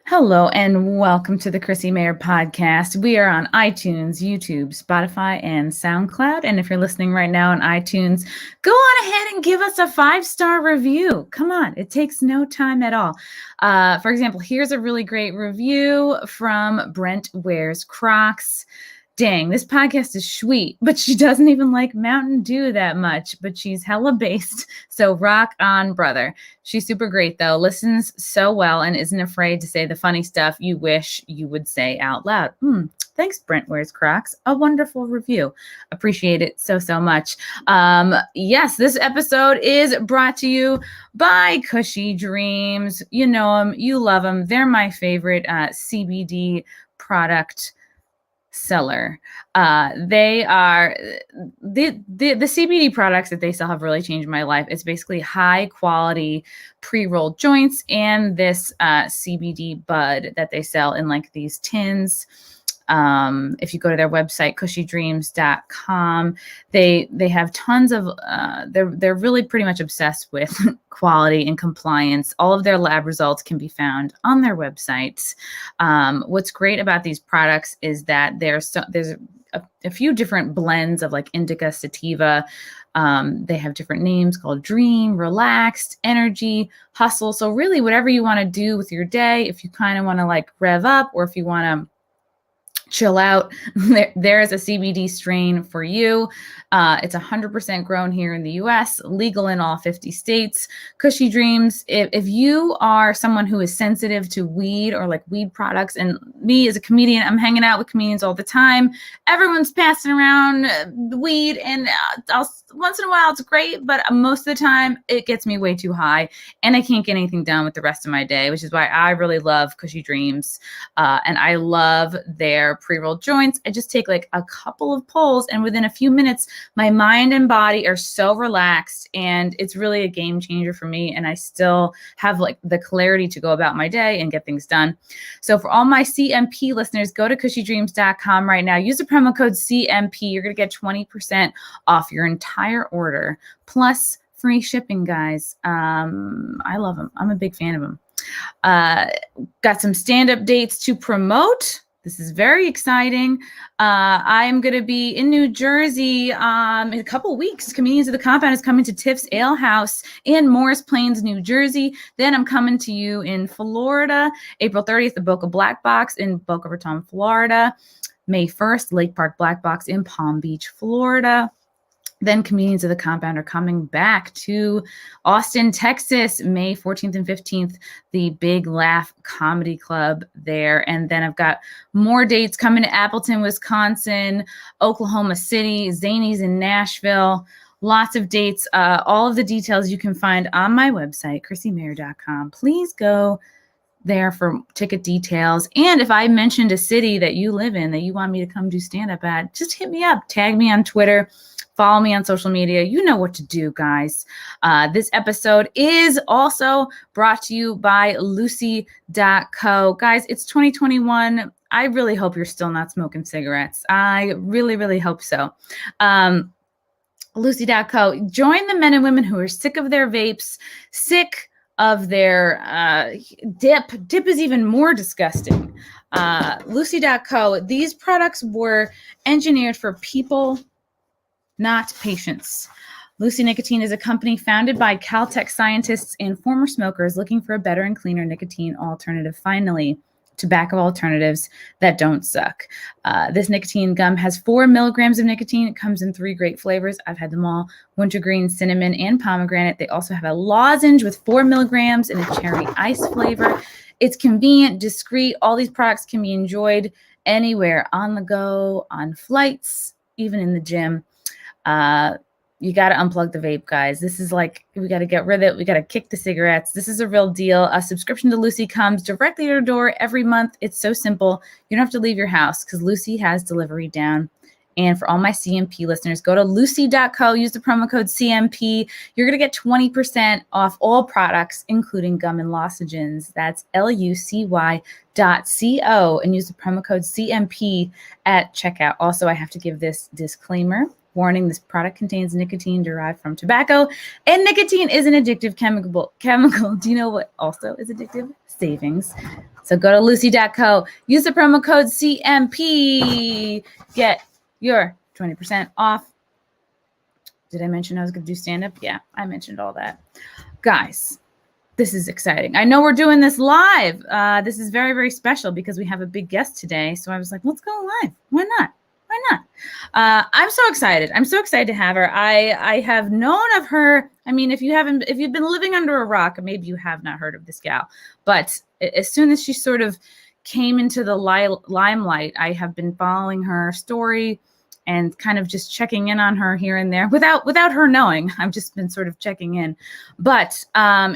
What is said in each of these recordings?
Hello and welcome to the Chrissie Mayr podcast. We are on iTunes, YouTube, Spotify, and SoundCloud. And if you're listening right now on iTunes, go on ahead and give us a 5-star review. Come on, it takes no time at all. For example, here's a really great review from Brent Wears Crocs. Dang, this podcast is sweet, but she doesn't even like Mountain Dew that much, but she's hella based. So rock on, brother. She's super great, though. Listens so well and isn't afraid to say the funny stuff you wish you would say out loud. Thanks, Brent Wears Crocs. A wonderful review. Appreciate it so much. Yes, this episode is brought to you by Cushy Dreams. You know them. You love them. They're my favorite CBD product seller. They are the CBD products that they sell have really changed my life. It's basically high quality pre-rolled joints and this CBD bud that they sell in like these tins. If you go to their website, cushydreams.com, they have tons of, they're really pretty much obsessed with quality and compliance. All of their lab results can be found on their websites. What's great about these products is that there's a few different blends of like indica, sativa. They have different names called Dream, Relaxed, Energy, Hustle. So really whatever you want to do with your day, if you kind of want to like rev up or if you want to chill out, there is a CBD strain for you. It's 100% grown here in the US, legal in all 50 states. Cushy Dreams, if you are someone who is sensitive to weed or like weed products, and me as a comedian, I'm hanging out with comedians all the time. Everyone's passing around weed, and once in a while it's great, but most of the time it gets me way too high and I can't get anything done with the rest of my day, which is why I really love Cushy Dreams. And I love their pre-rolled joints. I just take like a couple of pulls and within a few minutes, my mind and body are so relaxed and it's really a game changer for me. And I still have like the clarity to go about my day and get things done. So for all my CMP listeners, go to cushydreams.com right now. Use the promo code CMP. You're going to get 20% off your entire order plus free shipping, guys. I love them. I'm a big fan of them. Got some stand-up dates to promote. This is very exciting. I'm going to be in New Jersey in a couple weeks. Comedians of the Compound is coming to Tiff's Ale House in Morris Plains, New Jersey. Then I'm coming to you in Florida, April 30th, the Boca Black Box in Boca Raton, Florida. May 1st, Lake Park Black Box in Palm Beach, Florida. Then Comedians of the Compound are coming back to Austin, Texas, May 14th and 15th, the Big Laugh Comedy Club there. And then I've got more dates coming to Appleton, Wisconsin, Oklahoma City, Zanies in Nashville. Lots of dates. All of the details you can find on my website, chrissiemayr.com. Please go there for ticket details. And if I mentioned a city that you live in that you want me to come do stand-up at, just hit me up. Tag me on Twitter. Follow me on social media. You know what to do, guys. This episode is also brought to you by Lucy.co. Guys, it's 2021. I really hope you're still not smoking cigarettes. I really, really hope so. Lucy.co. Join the men and women who are sick of their vapes, sick of their dip. Dip is even more disgusting. Lucy.co. These products were engineered for people, not patients. Lucy Nicotine is a company founded by Caltech scientists and former smokers looking for a better and cleaner nicotine alternative. Finally, tobacco alternatives that don't suck. This nicotine gum has 4 milligrams of nicotine. It comes in 3 great flavors. I've had them all: wintergreen, cinnamon, and pomegranate. They also have a lozenge with 4 milligrams and a cherry ice flavor. It's convenient, discreet. All these products can be enjoyed anywhere, on the go, on flights, even in the gym. You got to unplug the vape, guys. This is like, we got to get rid of it. We got to kick the cigarettes. This is a real deal. A subscription to Lucy comes directly to your door every month. It's so simple. You don't have to leave your house because Lucy has delivery down. And for all my CMP listeners, go to lucy.co, use the promo code CMP. You're going to get 20% off all products, including gum and lozenges. That's lucy.co, and use the promo code CMP at checkout. Also, I have to give this disclaimer. Warning, this product contains nicotine derived from tobacco, and nicotine is an addictive chemical. Do you know what also is addictive? Savings. So go to lucy.co, use the promo code CMP, get your 20% off. Did I mention I was going to do stand-up? Yeah, I mentioned all that. Guys, this is exciting. I know we're doing this live. This is very, very special because we have a big guest today. So I was like, let's go live. Why not? Why not? I'm so excited. I'm so excited to have her. I have known of her. I mean, if you've been living under a rock, maybe you have not heard of this gal. But as soon as she sort of came into the limelight, I have been following her story and kind of just checking in on her here and there without her knowing. I've just been sort of checking in. But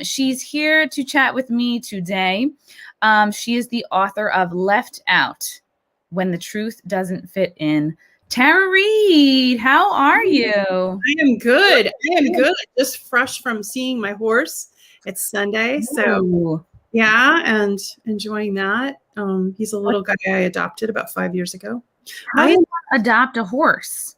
she's here to chat with me today. She is the author of Left Out: When the Truth Doesn't Fit In. Tara Reade, how are you? I am good. I am good. Just fresh from seeing my horse. It's Sunday, so yeah, and enjoying that. He's a little guy I adopted about 5 years ago. How do you adopt a horse?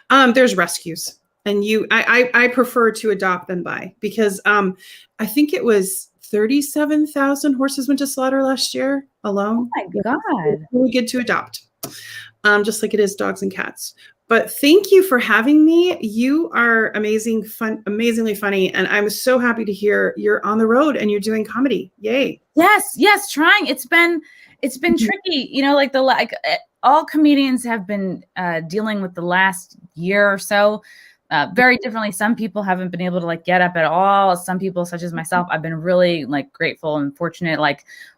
There's rescues, and I prefer to adopt than buy because I think it was 37,000 horses went to slaughter last year alone. Oh my God. It's really good to adopt, just like it is dogs and cats. But thank you for having me. You are amazingly funny, and I'm so happy to hear you're on the road and you're doing comedy. Yay! Yes, trying. It's been tricky, you know. Like all comedians have been dealing with the last year or so very differently. Some people haven't been able to get up at all. Some people, such as myself, I've been really grateful and fortunate.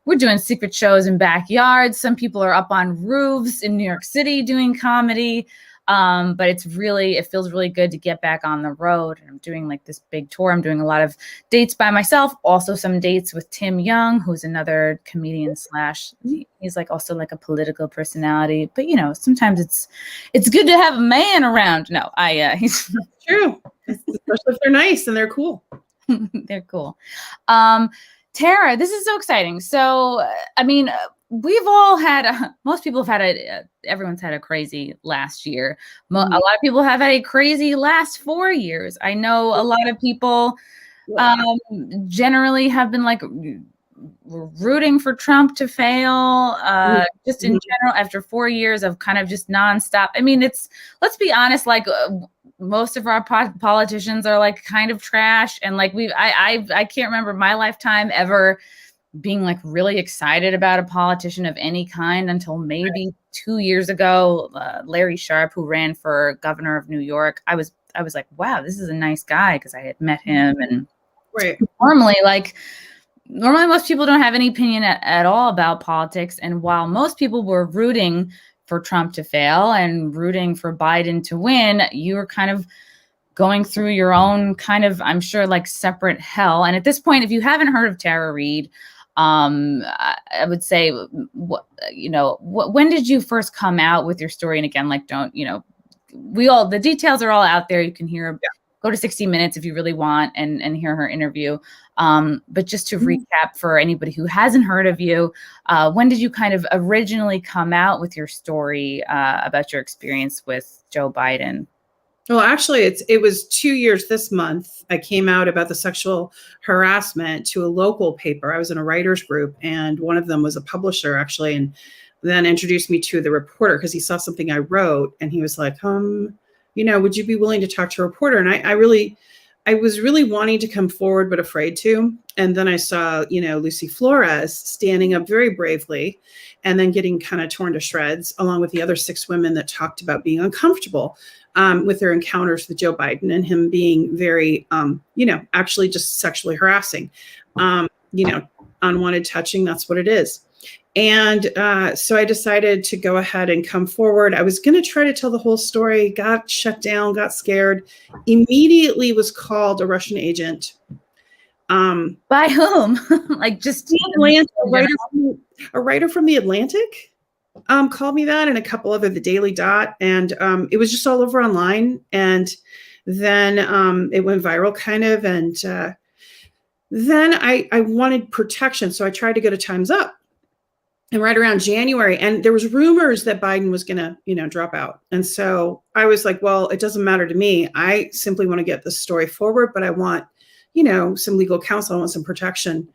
We're doing secret shows in backyards. Some people are up on roofs in New York City doing comedy. But it feels really good to get back on the road. And I'm doing this big tour. I'm doing a lot of dates by myself, also some dates with Tim Young, who's another comedian he's also a political personality. But sometimes it's good to have a man around. No, he's true, especially if they're nice and they're cool. They're cool. Tara, this is so exciting. So, I mean, we've all had, most people have had everyone's had a crazy last year. A lot of people have had a crazy last 4 years. I know a lot of people generally have been rooting for Trump to fail, just in general, after 4 years of kind of just nonstop. I mean, let's be honest, most of our politicians are kind of trash. And I can't remember my lifetime ever being really excited about a politician of any kind until maybe 2 years ago. Larry Sharpe, who ran for governor of New York, I was like, wow, this is a nice guy, because I had met him. And normally most people don't have any opinion at all about politics. And while most people were rooting for Trump to fail and rooting for Biden to win, you were kind of going through your own kind of, I'm sure, separate hell. And at this point, if you haven't heard of Tara Reade, I would say, when did you first come out with your story? And again, the details are all out there. You can hear, go to 60 Minutes if you really want and hear her interview. But just to recap for anybody who hasn't heard of you, when did you kind of originally come out with your story about your experience with Joe Biden? Well, actually, it was 2 years this month. I came out about the sexual harassment to a local paper. I was in a writers group, and one of them was a publisher, actually, and then introduced me to the reporter because he saw something I wrote, and he was like, would you be willing to talk to a reporter? And I was really wanting to come forward, but afraid to. And then I saw, Lucy Flores standing up very bravely and then getting kind of torn to shreds, along with the other 6 women that talked about being uncomfortable with their encounters with Joe Biden and him being very, actually just sexually harassing, unwanted touching. That's what it is. And so I decided to go ahead and come forward. I was going to try to tell the whole story, got shut down, got scared, immediately was called a Russian agent. By whom? Just a writer from The Atlantic called me that, and a couple other, the Daily Dot. And it was just all over online. And then it went viral kind of. And then I wanted protection. So I tried to go to Time's Up. And right around January, and there was rumors that Biden was going to, drop out. And so I was like, well, it doesn't matter to me. I simply want to get this story forward, but I want, some legal counsel. I want some protection.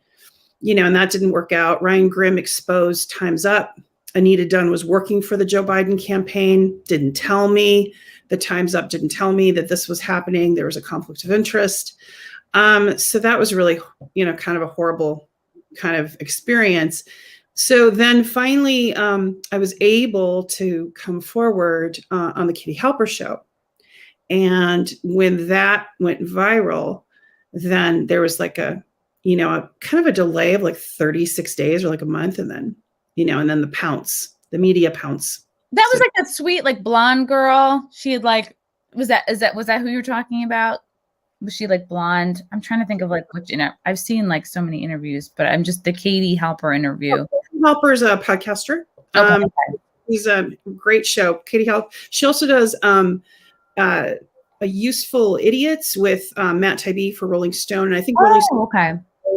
and that didn't work out. Ryan Grimm exposed Time's Up. Anita Dunn was working for the Joe Biden campaign, didn't tell me. The Time's Up didn't tell me that this was happening. There was a conflict of interest. So that was really, kind of a horrible kind of experience. So then finally, I was able to come forward on the Katie Halper show. And when that went viral, then there was like a kind of a delay of like 36 days or like a month. And then, and then the media pounce. That was like that sweet, like blonde girl. She had like, was that who you were talking about? Was she like blonde? I'm trying to think of like which, I've seen like so many interviews, but I'm just the Katie Halper interview. Halper's a podcaster. Okay. He's a great show. Katie Halper. She also does a Useful Idiots with Matt Taibbi for Rolling Stone. And I think Rolling Stone. Okay.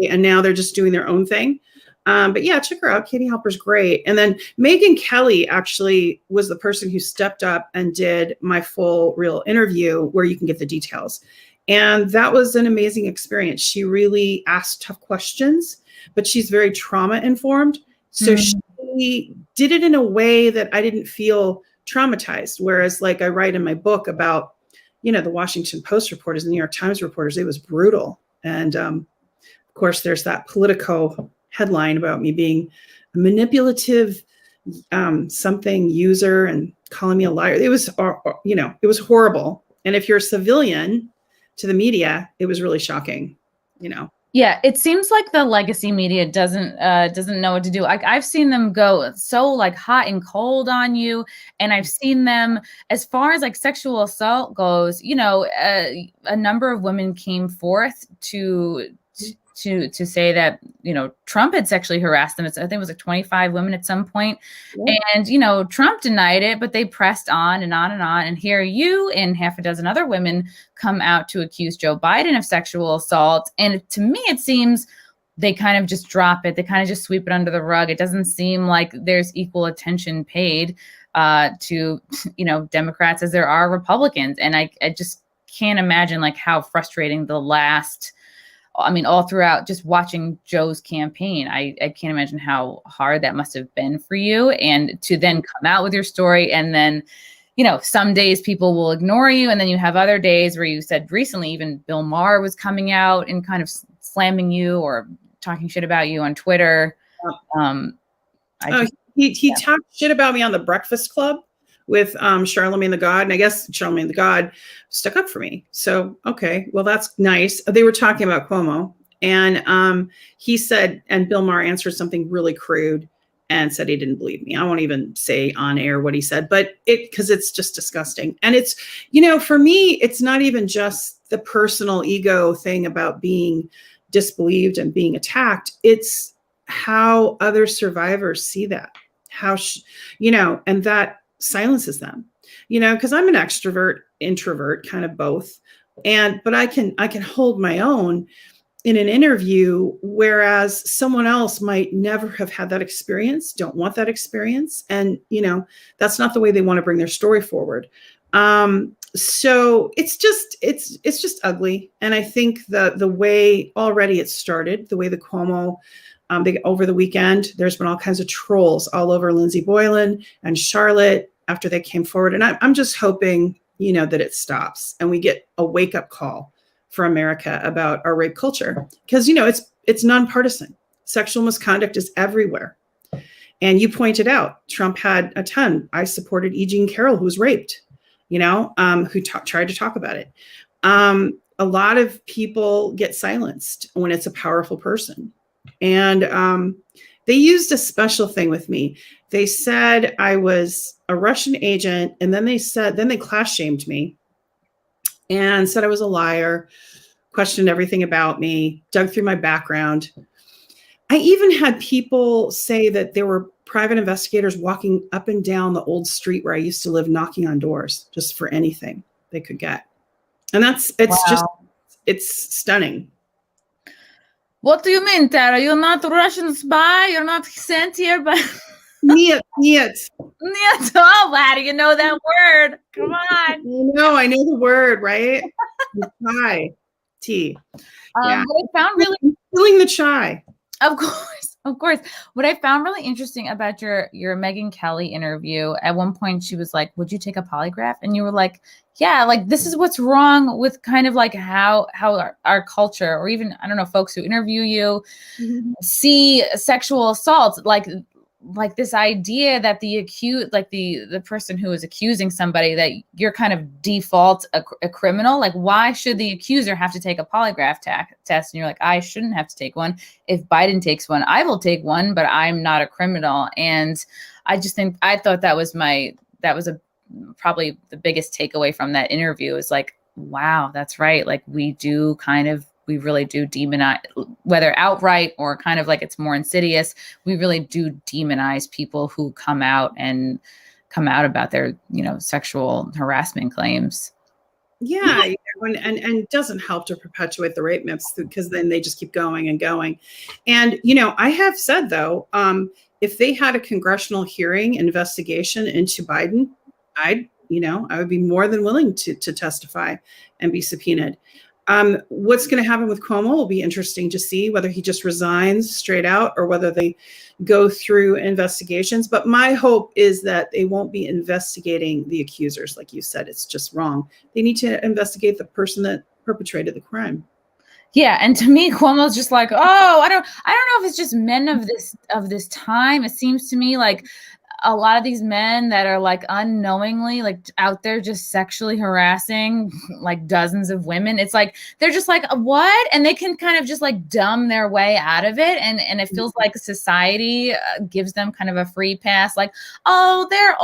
And now they're just doing their own thing. But yeah, check her out. Katie Halper's great. And then Megyn Kelly actually was the person who stepped up and did my full real interview where you can get the details. And that was an amazing experience. She really asked tough questions, but she's very trauma informed. So she did it in a way that I didn't feel traumatized. Whereas like I write in my book about, the Washington Post reporters, the New York Times reporters, it was brutal. And of course, there's that Politico headline about me being a manipulative something user and calling me a liar. It was, it was horrible. And if you're a civilian to the media, it was really shocking, Yeah, it seems like the legacy media doesn't know what to do. I've seen them go so like hot and cold on you, and I've seen them as far as like sexual assault goes. A number of women came forth to say that Trump had sexually harassed them. I think it was like 25 women at some point. Yeah. And Trump denied it, but they pressed on and on and on. And here you and half a dozen other women come out to accuse Joe Biden of sexual assault. And to me, it seems they kind of just drop it. They kind of just sweep it under the rug. It doesn't seem like there's equal attention paid to Democrats as there are Republicans. And I just can't imagine like how frustrating all throughout just watching Joe's campaign, I can't imagine how hard that must have been for you. And to then come out with your story, and then, some days people will ignore you. And then you have other days where you said recently, even Bill Maher was coming out and kind of slamming you or talking shit about you on Twitter. He talked shit about me on the Breakfast Club with Charlemagne the God. And I guess Charlemagne the God stuck up for me. So, okay, well, that's nice. They were talking about Cuomo. And he said, and Bill Maher answered something really crude and said he didn't believe me. I won't even say on air what he said, but because it's just disgusting. And it's, for me, it's not even just the personal ego thing about being disbelieved and being attacked. It's how other survivors see that, and that silences them, because I'm an extrovert, introvert, kind of both. But I can hold my own in an interview, whereas someone else might never have had that experience, don't want that experience. And, that's not the way they want to bring their story forward. So it's just ugly. And I think the way already it started, the way the Cuomo, over the weekend, there's been all kinds of trolls all over Lindsey Boylan and Charlotte after they came forward. And I'm just hoping, that it stops and we get a wake up call for America about our rape culture. Because, it's nonpartisan. Sexual misconduct is everywhere. And you pointed out, Trump had a ton. I supported E. Jean Carroll, who was raped, who tried to talk about it. A lot of people get silenced when it's a powerful person. And they used a special thing with me. They said I was a Russian agent, and then they class shamed me and said I was a liar, questioned everything about me, dug through my background. I even had people say that there were private investigators walking up and down the old street where I used to live, knocking on doors just for anything they could get. And it's stunning. What do you mean, Tara? You're not a Russian spy? You're not sent here by... Niet. Oh, how do you know that word? Come on. I know the word, right? Chai. Tea. Yeah. What I found really... Feeling the chai. Of course, of course. What I found really interesting about your Megyn Kelly interview, at one point she was like, "Would you take a polygraph?" And you were like, "Yeah, like this is what's wrong with kind of like how our culture, or even I don't know, folks who interview you Mhm. see sexual assault like this idea that the accused, like the person who is accusing somebody, that you're kind of default a criminal. Like, why should the accuser have to take a polygraph test? And you're like, I shouldn't have to take one. If Biden takes one, I will take one, but I'm not a criminal. And I just think I thought that was probably the biggest takeaway from that interview is like, wow, that's right. Like we really do demonize, whether outright or kind of like it's more insidious. We really do demonize people who come out about their, sexual harassment claims. Yeah, and it doesn't help to perpetuate the rape myths because then they just keep going and going. And I have said though, if they had a congressional hearing investigation into Biden, I would be more than willing to testify and be subpoenaed. What's going to happen with Cuomo will be interesting to see, whether he just resigns straight out or whether they go through investigations. But my hope is that they won't be investigating the accusers. Like you said, it's just wrong. They need to investigate the person that perpetrated the crime. Yeah, and to me, Cuomo's just like, oh, I don't know if it's just men of this time. It seems to me like a lot of these men that are like unknowingly like out there just sexually harassing like dozens of women. It's like they're just like, what? And they can kind of just like dumb their way out of it, and it feels like society gives them kind of a free pass, like, oh, they're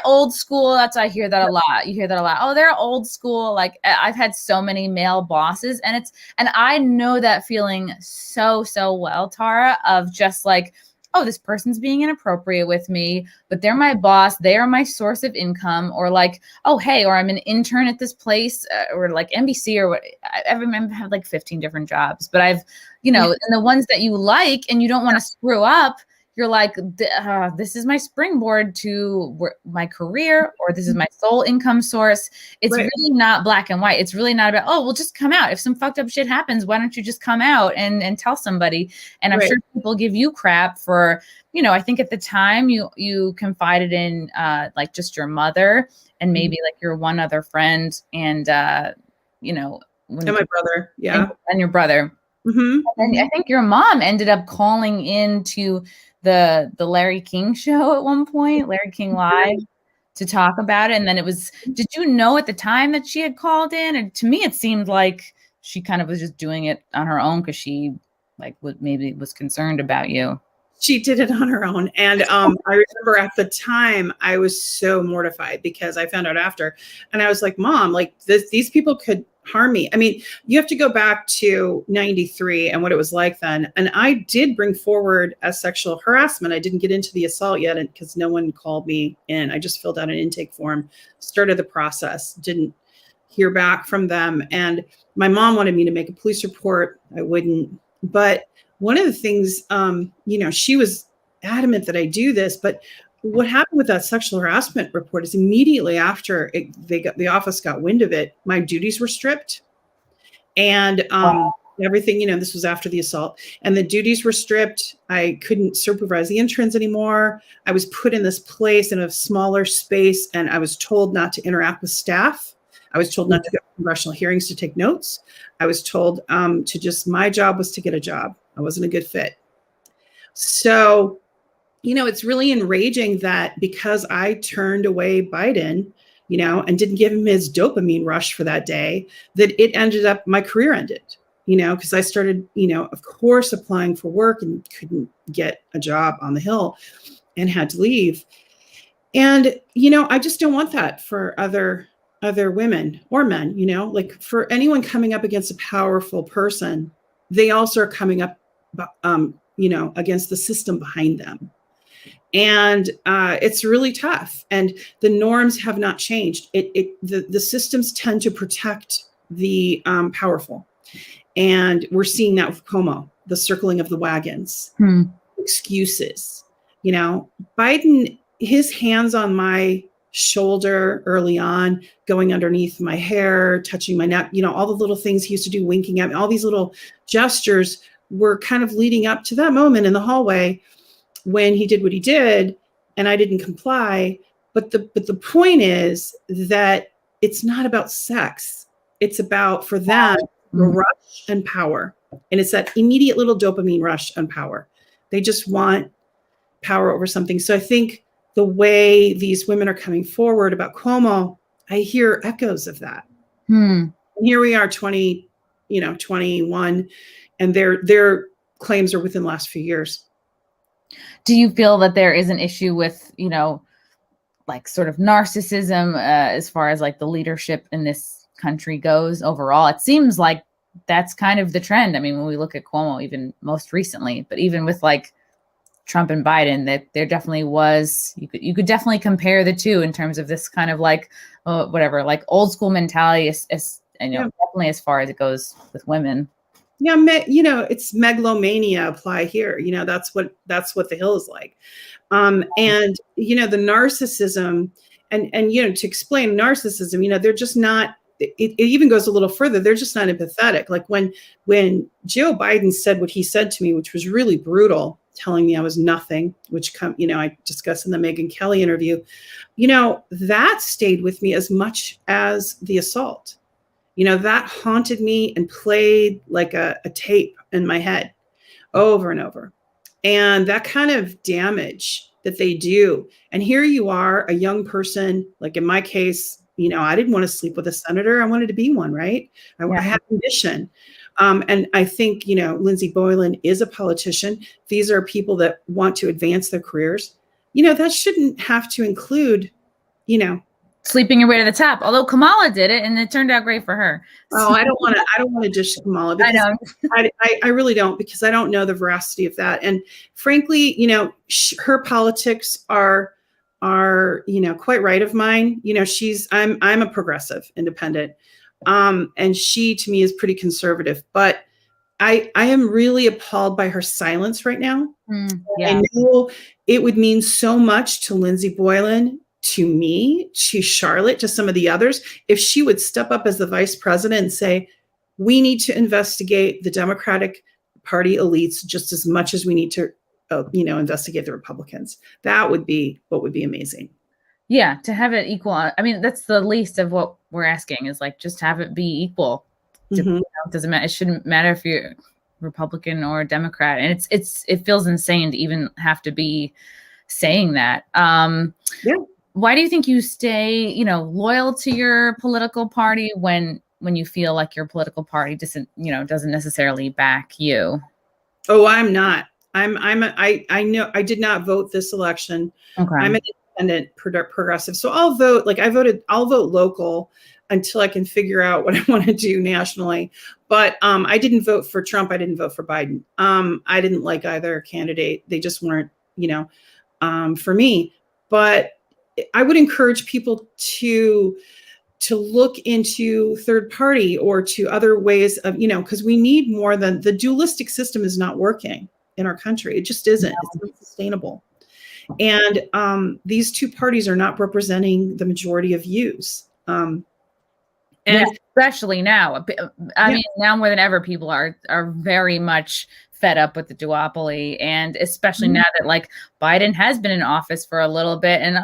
old school. That's, I hear that a lot. You hear that a lot. Oh, they're old school. Like, I've had so many male bosses, and I know that feeling so well, Tara, of just like, oh, this person's being inappropriate with me, but they're my boss. They are my source of income. Or like, oh, hey, or I'm an intern at this place, or like NBC, or what. I remember I had like 15 different jobs, but I've, and the ones that you like and you don't want to screw up, you're like, this is my springboard to my career, or this is my sole income source. It's Right. really not black and white. It's really not about, oh, well, just come out. If some fucked up shit happens, why don't you just come out and tell somebody? And I'm Right. sure people give you crap for, I think at the time you confided in like just your mother and maybe like your one other friend, and And my brother. Yeah. and your brother. Mm-hmm. And I think your mom ended up calling into the Larry King show at one point, Larry King Live, to talk about it. And then did you know at the time that she had called in? And to me, it seemed like she kind of was just doing it on her own because she like maybe was concerned about you. She did it on her own. And I remember at the time I was so mortified because I found out after, and I was like, Mom, like these people could harm me. I mean, you have to go back to 93 and what it was like then. And I did bring forward a sexual harassment. I didn't get into the assault yet because no one called me in. I just filled out an intake form, started the process, didn't hear back from them. And my mom wanted me to make a police report. I wouldn't. But one of the things, she was adamant that I do this, but what happened with that sexual harassment report is immediately after the office got wind of it, my duties were stripped, and everything, this was after the assault, and the duties were stripped. I couldn't supervise the interns anymore. I was put in this place in a smaller space, and I was told not to interact with staff. I was told not to go to congressional hearings to take notes. I was told my job was to get a job. I wasn't a good fit. So, it's really enraging that because I turned away Biden, and didn't give him his dopamine rush for that day, that it ended up, my career ended, because I started, of course, applying for work and couldn't get a job on the Hill and had to leave. And, I just don't want that for other women or men, like for anyone coming up against a powerful person, they also are coming up, against the system behind them. And it's really tough. And the norms have not changed. The systems tend to protect the powerful. And we're seeing that with Cuomo, the circling of the wagons, excuses. Biden, his hands on my shoulder early on, going underneath my hair, touching my neck, all the little things he used to do, winking at me, all these little gestures were kind of leading up to that moment in the hallway when he did what he did, and I didn't comply. But the point is that it's not about sex. It's about, for them, the rush and power. And it's that immediate little dopamine rush and power. They just want power over something. So I think the way these women are coming forward about Cuomo, I hear echoes of that. And here we are 21, and their claims are within the last few years. Do you feel that there is an issue with, like sort of narcissism as far as like the leadership in this country goes overall? It seems like that's kind of the trend. I mean, when we look at Cuomo, even most recently, but even with like Trump and Biden, that there definitely was, you could definitely compare the two in terms of this kind of like, whatever, like old school mentality, definitely as far as it goes with women. Yeah, it's megalomania apply here. That's what the Hill is like. And the narcissism, and to explain narcissism, they're just not. It even goes a little further. They're just not empathetic. Like when Joe Biden said what he said to me, which was really brutal, telling me I was nothing, which I discussed in the Megyn Kelly interview. That stayed with me as much as the assault. That haunted me and played like a tape in my head over and over. And that kind of damage that they do. And here you are, a young person, like in my case, I didn't want to sleep with a senator. I wanted to be one, right? I had a mission. And I think, Lindsey Boylan is a politician. These are people that want to advance their careers. That shouldn't have to include, sleeping your way to the top. Although Kamala did it, and it turned out great for her. Oh, I don't want to dish Kamala. Because I know. I really don't, because I don't know the veracity of that. And frankly, her politics are quite right of mine. I'm a progressive independent, and she to me is pretty conservative. But I am really appalled by her silence right now. I know it would mean so much to Lindsey Boylan, to me, to Charlotte, to some of the others, if she would step up as the vice president and say, we need to investigate the Democratic Party elites just as much as we need to, investigate the Republicans. That would be what would be amazing. Yeah, to have it equal. I mean, that's the least of what we're asking, is like just have it be equal. It doesn't matter. It shouldn't matter if you're Republican or Democrat, and it feels insane to even have to be saying that. Why do you think you stay, loyal to your political party when you feel like your political party doesn't necessarily back you? Oh, I'm not. I know I did not vote this election. Okay. I'm an independent progressive. So I'll vote, I'll vote local until I can figure out what I want to do nationally. But I didn't vote for Trump. I didn't vote for Biden. I didn't like either candidate. They just weren't, for me. But I would encourage people to look into third party or to other ways of, because we need more than the dualistic system is not working in our country. It just isn't. It's not sustainable. And these two parties are not representing the majority of views. Especially now. I mean, now more than ever, people are very much fed up with the duopoly, and especially now that like Biden has been in office for a little bit, and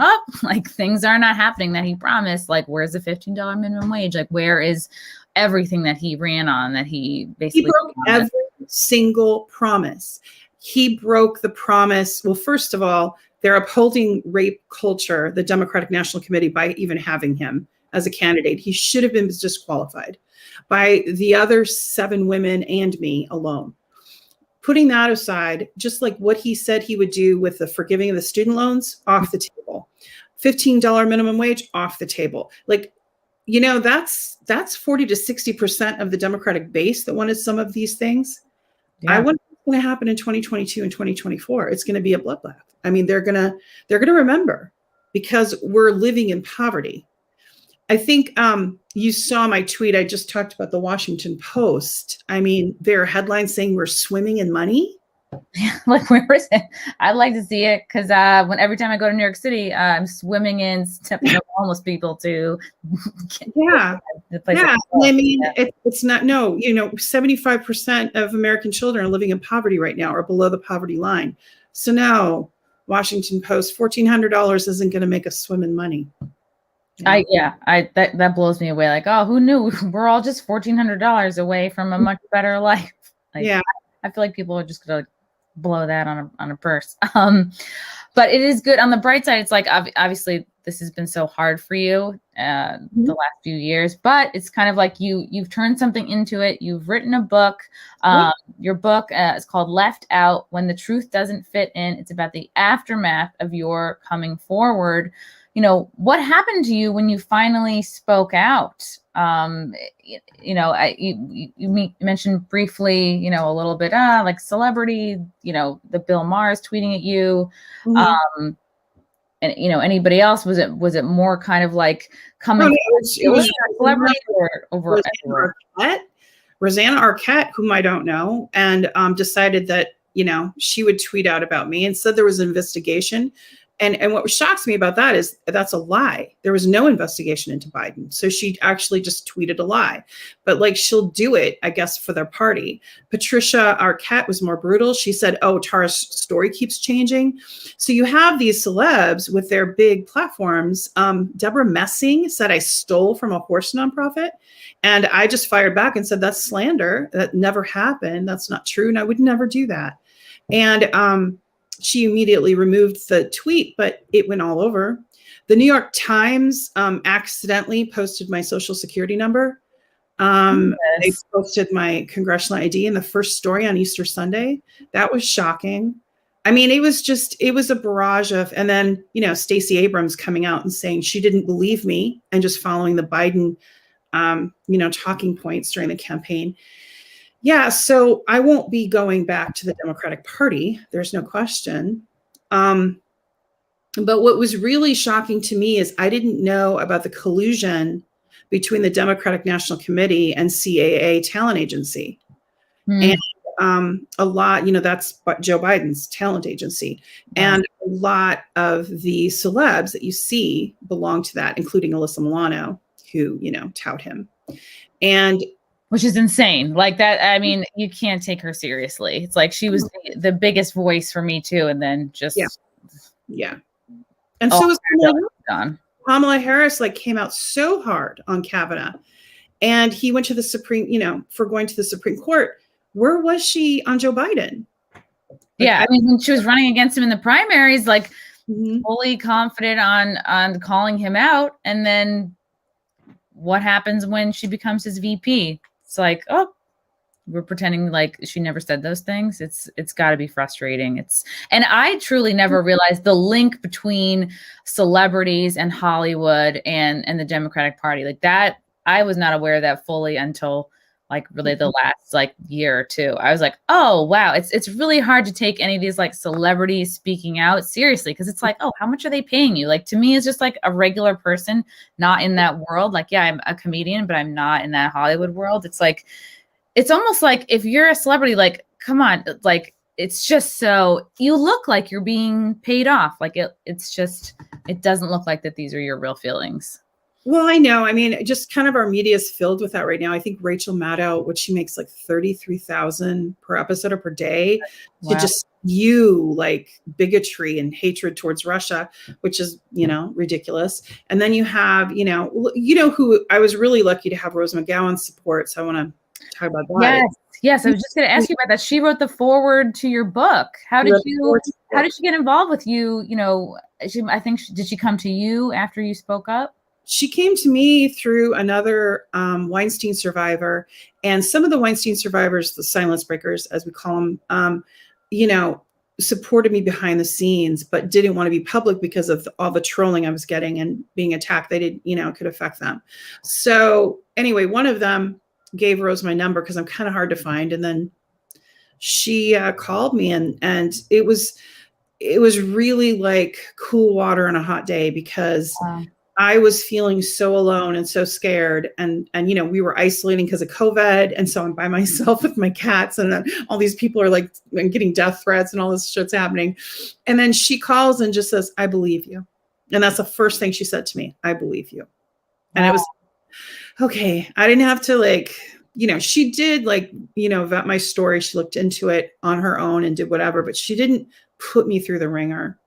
things are not happening that he promised. Like, where's the $15 minimum wage? Like, where is everything that he ran on, that he basically broke every single promise. He broke the promise. Well, first of all, they're upholding rape culture, the Democratic National Committee, by even having him as a candidate. He should have been disqualified by the other 7 women and me alone. Putting that aside, just like what he said he would do with the forgiving of the student loans, off the table. $15 minimum wage, off the table. That's 40 to 60% of the Democratic base that wanted some of these things. I wonder what's going to happen in 2022 and 2024. It's going to be a bloodbath. I mean, they're gonna remember, because we're living in poverty. I think you saw my tweet. I just talked about the Washington Post. I mean, there are headlines saying we're swimming in money. Like, where is it? I'd like to see it because every time I go to New York City, I'm swimming in homeless people to Yeah. the place. Yeah. I mean, it's not, no, 75% of American children are living in poverty right now or below the poverty line. So no, Washington Post, $1,400 isn't going to make us swim in money. That blows me away. Like, oh, who knew? We're all just $1,400 away from a much better life. Like, yeah. I feel like people are just gonna blow that on a purse. But it is good. On the bright side, it's like obviously this has been so hard for you the last few years, but it's kind of like you've turned something into it. You've written a book. Your book is called Left Out: When the Truth Doesn't Fit In. It's about the aftermath of your coming forward. What happened to you when you finally spoke out? You mentioned briefly, a little bit, like celebrity, the Bill Maher's tweeting at you. And anybody else? Was it more kind of like coming? It was celebrity or over Rosanna Arquette, whom I don't know, and decided that she would tweet out about me and said there was an investigation. And what shocks me about that is that's a lie. There was no investigation into Biden. So she actually just tweeted a lie. But like, she'll do it, I guess, for their party. Patricia Arquette was more brutal. She said, oh, Tara's story keeps changing. So you have these celebs with their big platforms. Deborah Messing said I stole from a horse nonprofit. And I just fired back and said, that's slander. That never happened. That's not true. And I would never do that. And she immediately removed the tweet, but it went all over. The New York Times accidentally posted my social security number. They posted my congressional ID in the first story on Easter Sunday. That was shocking. I mean, it was a barrage of, and then, Stacey Abrams coming out and saying she didn't believe me and just following the Biden, talking points during the campaign. Yeah, so I won't be going back to the Democratic Party. There's no question. But what was really shocking to me is I didn't know about the collusion between the Democratic National Committee and CAA talent agency. And a lot, that's Joe Biden's talent agency. And a lot of the celebs that you see belong to that, including Alyssa Milano, who, tout him. And which is insane. Like that, I mean, you can't take her seriously. It's like she was the biggest voice for Me Too, and then just yeah. And so was Kamala Harris. Like, came out so hard on Kavanaugh, and he went to the Supreme. For going to the Supreme Court. Where was she on Joe Biden? I mean, when she was running against him in the primaries, like fully confident on calling him out, and then what happens when she becomes his VP? It's like, oh, we're pretending like she never said those things. It's got to be frustrating. And I truly never realized the link between celebrities and Hollywood and the Democratic Party. Like that, I was not aware of that fully until like really the last like year or two. I was like, oh wow, it's really hard to take any of these like celebrities speaking out seriously, because it's like, oh, how much are they paying you? Like, to me, it's just like a regular person not in that world. Like, yeah, I'm a comedian, but I'm not in that Hollywood world. It's like, it's almost like if you're a celebrity, like, come on, like, it's just so you look like you're being paid off. Like it's just, it doesn't look like that these are your real feelings. Well, I know. I mean, just kind of our media is filled with that right now. I think Rachel Maddow, what she makes like $33,000 per episode or per day, to just spew like bigotry and hatred towards Russia, which is, ridiculous. And then you have, who I was really lucky to have Rose McGowan support. So I want to talk about that. Yes. I was just going to ask you about that. She wrote the foreword to your book. How did she get involved with you? Did she come to you after you spoke up? She came to me through another Weinstein survivor, and some of the Weinstein survivors, the silence breakers, as we call them, supported me behind the scenes, but didn't want to be public because of all the trolling I was getting and being attacked. They did, could affect them. So anyway, one of them gave Rose my number because I'm kind of hard to find. And then she called me, and it was really like cool water on a hot day, because I was feeling so alone and so scared. And, we were isolating because of COVID. And so I'm by myself with my cats, and then all these people are like getting death threats and all this shit's happening. And then she calls and just says, "I believe you." And that's the first thing she said to me. "I believe you." And it was okay. I didn't have to she did vet my story. She looked into it on her own and did whatever, but she didn't put me through the ringer.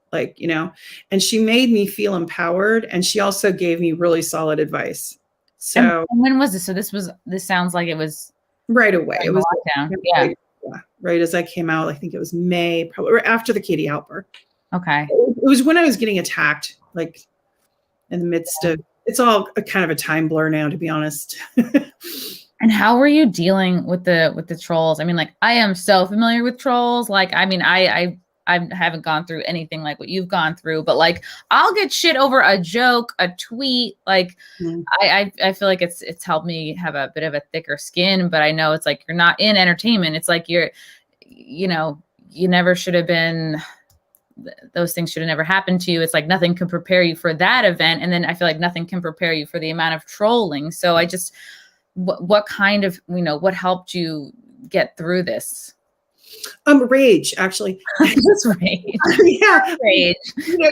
And she made me feel empowered, and she also gave me really solid advice. So and when was this? So this sounds like it was right away. It was lockdown. Yeah. Right as I came out. I think it was May, probably after the Katie outburst. Okay. It was when I was getting attacked, in the midst of, it's all a kind of a time blur now, to be honest. And how were you dealing with the trolls? I mean, I am so familiar with trolls. I haven't gone through anything like what you've gone through, but I'll get shit over a joke, a tweet. I feel like it's helped me have a bit of a thicker skin, but I know it's you're not in entertainment. It's you never should have been, those things should have never happened to you. It's nothing can prepare you for that event. And then I feel like nothing can prepare you for the amount of trolling. So I just, what kind of, what helped you get through this? Rage, actually. Just rage. Yeah. Rage.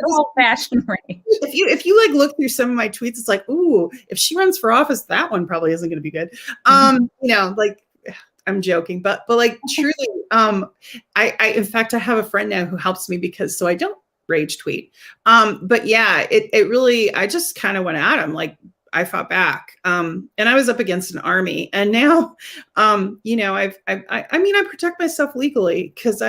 Old-fashioned rage. If you look through some of my tweets, it's ooh, if she runs for office, that one probably isn't going to be good. I'm joking, but truly, I in fact, I have a friend now who helps me so I don't rage tweet. But yeah, it really, I just kind of went at him. I fought back. And I was up against an army, and now, I protect myself legally, because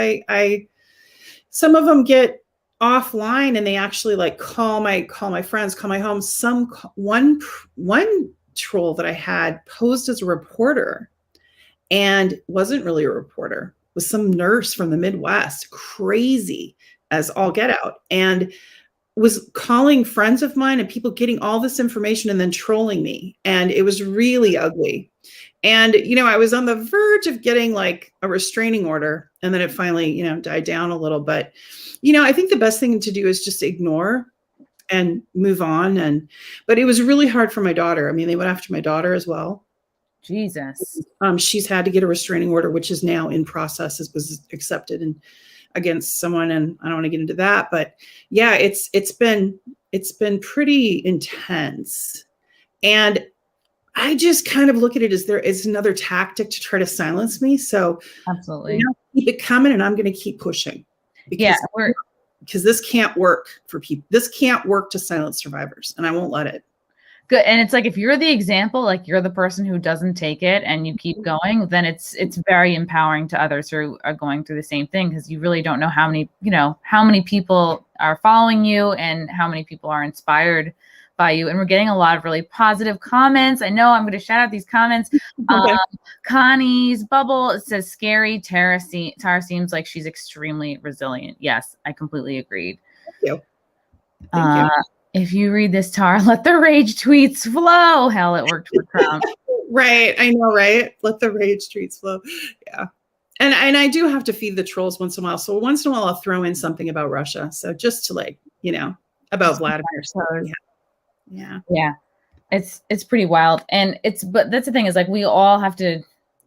some of them get offline and they actually call my friends, call my home. One troll that I had posed as a reporter and wasn't really a reporter, was some nurse from the Midwest, crazy as all get out, and was calling friends of mine and people, getting all this information and then trolling me. And it was really ugly. And, I was on the verge of getting a restraining order, and then it finally, died down a little. But, I think the best thing to do is just ignore and move on. But it was really hard for my daughter. I mean, they went after my daughter as well. Jesus. She's had to get a restraining order, which is now in process. It was accepted and against someone, and I don't want to get into that, but yeah, it's been pretty intense. And I just kind of look at it as there is another tactic to try to silence me. So absolutely, keep it coming, and I'm going to keep pushing, because this can't work for people. This can't work to silence survivors, and I won't let it. Good. And it's if you're the example, you're the person who doesn't take it and you keep going, then it's very empowering to others who are going through the same thing, because you really don't know how many people are following you and how many people are inspired by you. And we're getting a lot of really positive comments. I know I'm going to shout out these comments. Okay. Connie's Bubble, it says, "Scary Tara seems like she's extremely resilient." Yes, I completely agreed. Thank you. Thank you. If you read this, Tara, let the rage tweets flow. Hell, it worked for Trump. Right. I know, right? Let the rage tweets flow. Yeah. And I do have to feed the trolls once in a while. So once in a while, I'll throw in something about Russia. So just to about Vladimir. So, yeah. Yeah. It's pretty wild. And but that's the thing is we all have to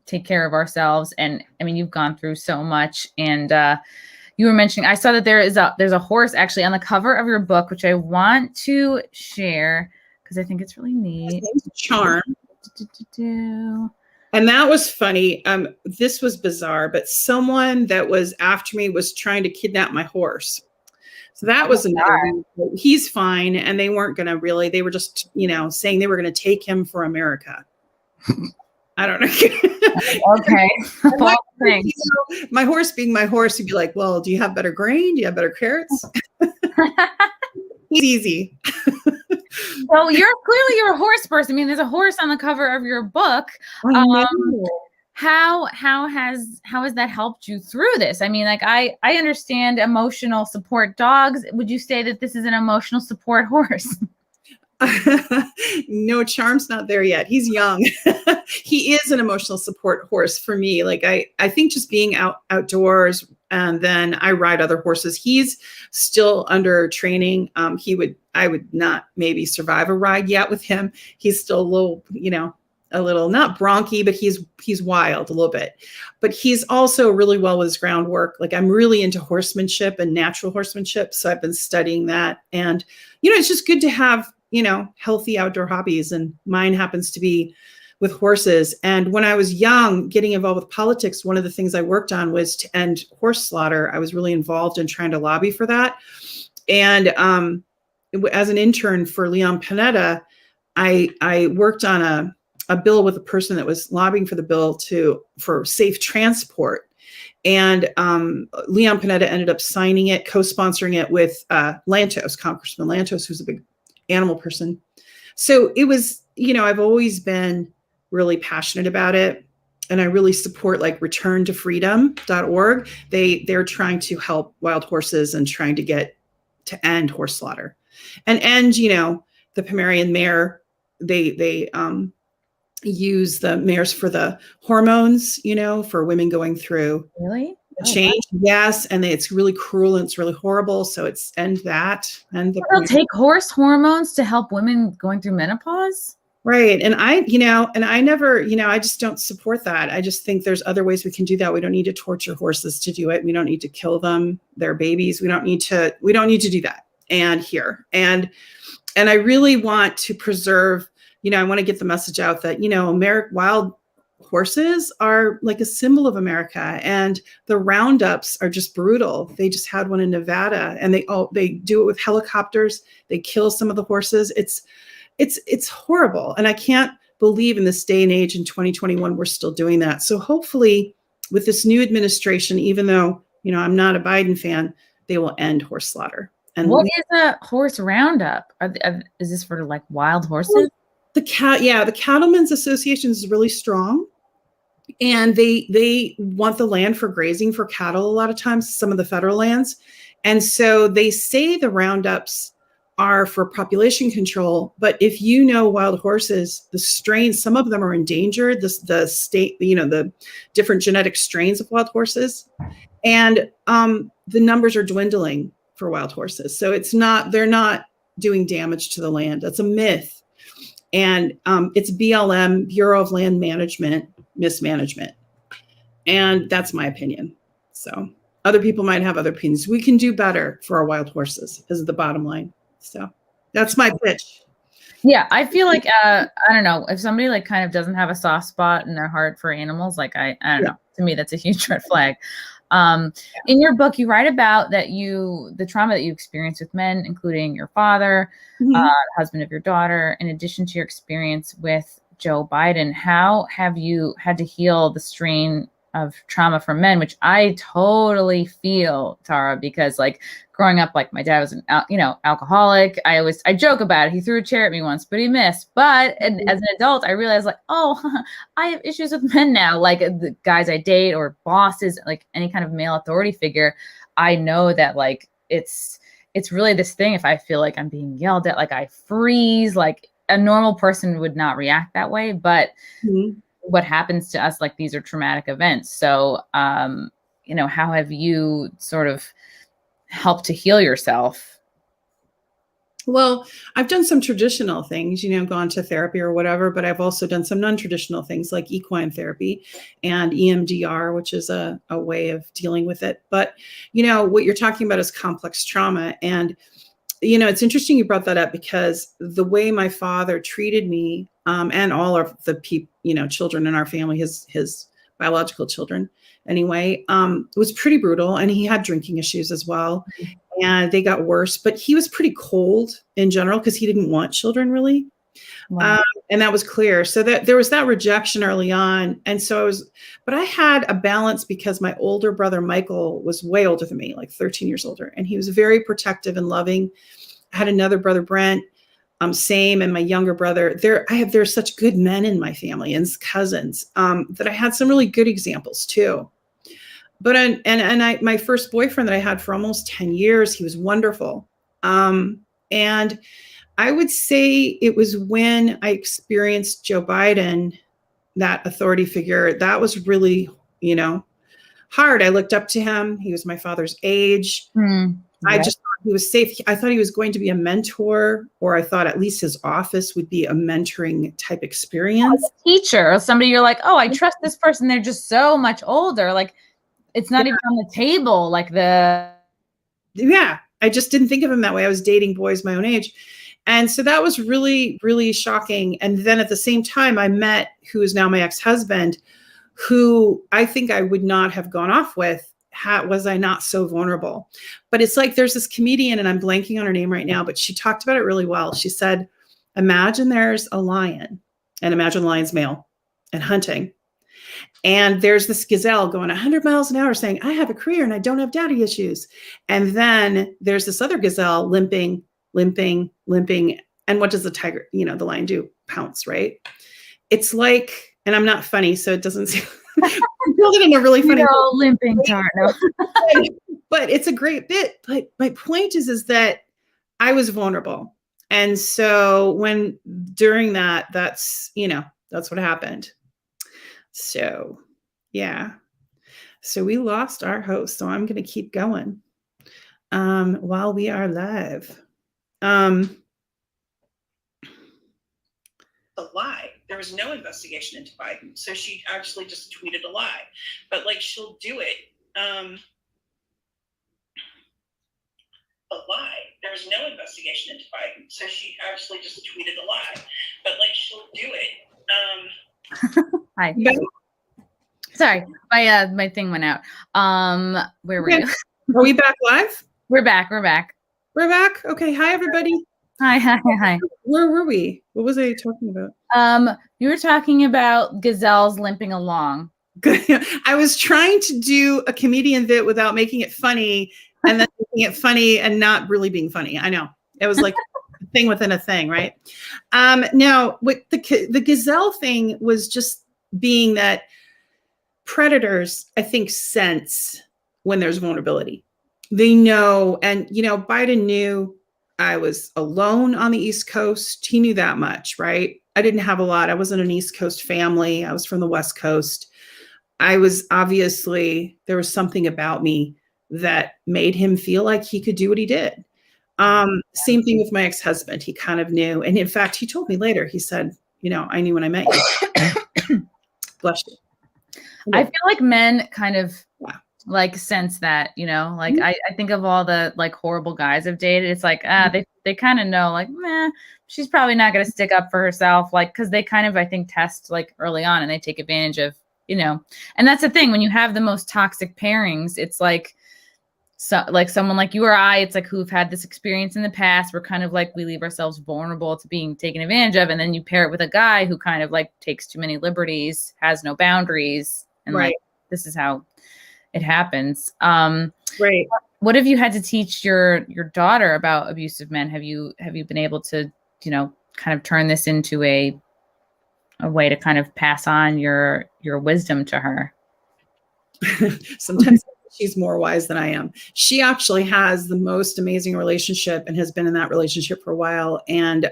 take care of ourselves. And I mean, you've gone through so much, and, you were mentioning, I saw that there's a horse actually on the cover of your book, which I want to share because I think it's really neat. Charm. And that was funny. This was bizarre, but someone that was after me was trying to kidnap my horse. So that was another. He's fine, and they weren't going to really. They were just, saying they were going to take him for America. I don't know. Okay. My horse being my horse, he'd be like, "Well, do you have better grain? Do you have better carrots?" He's easy. So you're a horse person. I mean, there's a horse on the cover of your book. How has that helped you through this? I mean, I understand emotional support dogs. Would you say that this is an emotional support horse? No, Charm's not there yet. He's young. He is an emotional support horse for me. I think just being outdoors, And then I ride other horses. He's still under training. I would not maybe survive a ride yet with him. He's still a little, a little not bronky, but he's wild a little bit. But he's also really well with his groundwork. Like, I'm really into horsemanship and natural horsemanship. So I've been studying that. And, it's just good to have, healthy outdoor hobbies. And mine happens to be with horses. And when I was young, getting involved with politics, one of the things I worked on was to end horse slaughter. I was really involved in trying to lobby for that. And as an intern for Leon Panetta, I worked on a bill with a person that was lobbying for the bill for safe transport. And Leon Panetta ended up signing it, co-sponsoring it with Lantos, Congressman Lantos, who's a big animal person. So it was, I've always been really passionate about it. And I really support like returntofreedom.org. They're trying to help wild horses and trying to end horse slaughter and end, the Pomeranian mare. They use the mares for the hormones, for women going through change. Wow. Yes. And it's really cruel and it's really horrible. So it's end that. And they'll take horse hormones to help women going through menopause. Right. And I never, I just don't support that. I just think there's other ways we can do that. We don't need to torture horses to do it. We don't need to kill them, their babies. We don't need to do that. And I really want to preserve, I want to get the message out that, wild horses are like a symbol of America, and the roundups are just brutal. They just had one in Nevada, and they do it with helicopters. They kill some of the horses. It's horrible. And I can't believe in this day and age in 2021, we're still doing that. So hopefully with this new administration, even though, I'm not a Biden fan, they will end horse slaughter. And what is a horse roundup? Is this for like wild horses? The Cattlemen's Association is really strong, and they want the land for grazing for cattle a lot of times, some of the federal lands. And so they say the roundups are for population control. But if wild horses, the strains, some of them are endangered, the different genetic strains of wild horses, and the numbers are dwindling for wild horses. So they're not doing damage to the land. That's a myth. And it's BLM, Bureau of Land Management, mismanagement. And that's my opinion. So other people might have other opinions. We can do better for our wild horses, is the bottom line. So that's my pitch. Yeah, I feel like, I don't know, if somebody like kind of doesn't have a soft spot in their heart for animals, like I don't know, to me, that's a huge red flag. In your book, you write about the trauma that you experienced with men, including your father, husband of your daughter, in addition to your experience with Joe Biden. How have you had to heal the strain of trauma from men, which I totally feel, Tara, because like growing up, like my dad was an alcoholic. I joke about it. He threw a chair at me once, but he missed. But as an adult, I realized like, oh, I have issues with men now. Like the guys I date or bosses, like any kind of male authority figure. I know that like it's really this thing. If I feel like I'm being yelled at, like I freeze. Like a normal person would not react that way, but what happens to us, like these are traumatic events. So, how have you sort of helped to heal yourself? Well, I've done some traditional things, gone to therapy or whatever, but I've also done some non-traditional things like equine therapy and EMDR, which is a way of dealing with it. But, what you're talking about is complex trauma. And, it's interesting you brought that up, because the way my father treated me and all of the people, children in our family, his biological children anyway, was pretty brutal. And he had drinking issues as well. And they got worse, but he was pretty cold in general because he didn't want children really. Wow. And that was clear. So that there was that rejection early on. And so but I had a balance because my older brother, Michael, was way older than me, like 13 years older. And he was very protective and loving. I had another brother, Brent, same. And my younger brother, there's such good men in my family and cousins that I had some really good examples too. But my first boyfriend that I had for almost 10 years, he was wonderful. And I would say it was when I experienced Joe Biden, that authority figure, that was really, hard. I looked up to him. He was my father's age. I just thought he was safe. I thought he was going to be a mentor, or I thought at least his office would be a mentoring type experience. Like a teacher or somebody you're like, oh, I trust this person. They're just so much older. Like, it's not even on the table. Like yeah, I just didn't think of him that way. I was dating boys my own age. And so that was really, really shocking. And then at the same time, I met who is now my ex-husband, who I think I would not have gone off with was I not so vulnerable. But it's like there's this comedian, and I'm blanking on her name right now, but she talked about it really well. She said, imagine there's a lion, and imagine the lion's male and hunting. And there's this gazelle going 100 miles an hour saying, I have a career and I don't have daddy issues. And then there's this other gazelle limping. And what does the tiger, the lion do? Pounce, right? It's like, and I'm not funny, so it doesn't seem, I'm building in a really funny limping tart. No. But it's a great bit. But my point is that I was vulnerable. And so during that, that's what happened. So, yeah. So we lost our host. So I'm going to keep going while we are live. A lie. There was no investigation into Biden. So she actually just tweeted a lie. But she'll do it. A lie. There was no investigation into Biden. So she actually just tweeted a lie. But she'll do it. Hi. Sorry, my thing went out. Where were you? Are we back live? We're back. Okay. Hi, everybody. Hi. Where were we? What was I talking about? You were talking about gazelles limping along. I was trying to do a comedian bit without making it funny, and then making it funny and not really being funny. I know. It was like a thing within a thing, right? Now, what the gazelle thing was just being that predators, I think, sense when there's vulnerability. They know, and Biden knew I was alone on the East Coast. He knew that much, right? I didn't have a lot. I wasn't an East Coast family. I was from the West Coast. I was obviously, there was something about me that made him feel like he could do what he did. Same thing with my ex-husband. He kind of knew. And in fact, he told me later, he said, I knew when I met you. Bless you. I feel like men kind of sense that, I think of all the horrible guys I've dated. It's like, they kind of know she's probably not going to stick up for herself. Cause they kind of, I think, test early on, and they take advantage of, and that's the thing when you have the most toxic pairings, it's someone like you or I, it's who've had this experience in the past. We're kind of we leave ourselves vulnerable to being taken advantage of. And then you pair it with a guy who kind of takes too many liberties, has no boundaries. And right. This is how it happens. Right. What have you had to teach your daughter about abusive men? Have you been able to, kind of turn this into a way to kind of pass on your wisdom to her? Sometimes she's more wise than I am. She actually has the most amazing relationship and has been in that relationship for a while. And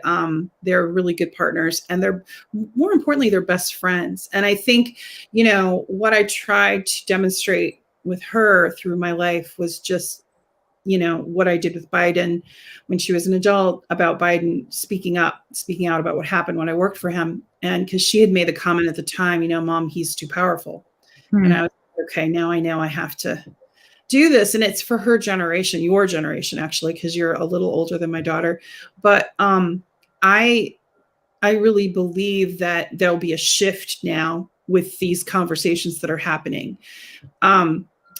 they're really good partners, and they're, more importantly, they're best friends. And I think, what I tried to demonstrate with her through my life was just, what I did with Biden when she was an adult, about Biden speaking out about what happened when I worked for him. And because she had made the comment at the time, Mom, he's too powerful. And I was okay, now I know I have to do this. And it's for her generation, your generation, actually, because you're a little older than my daughter. But I really believe that there'll be a shift now with these conversations that are happening.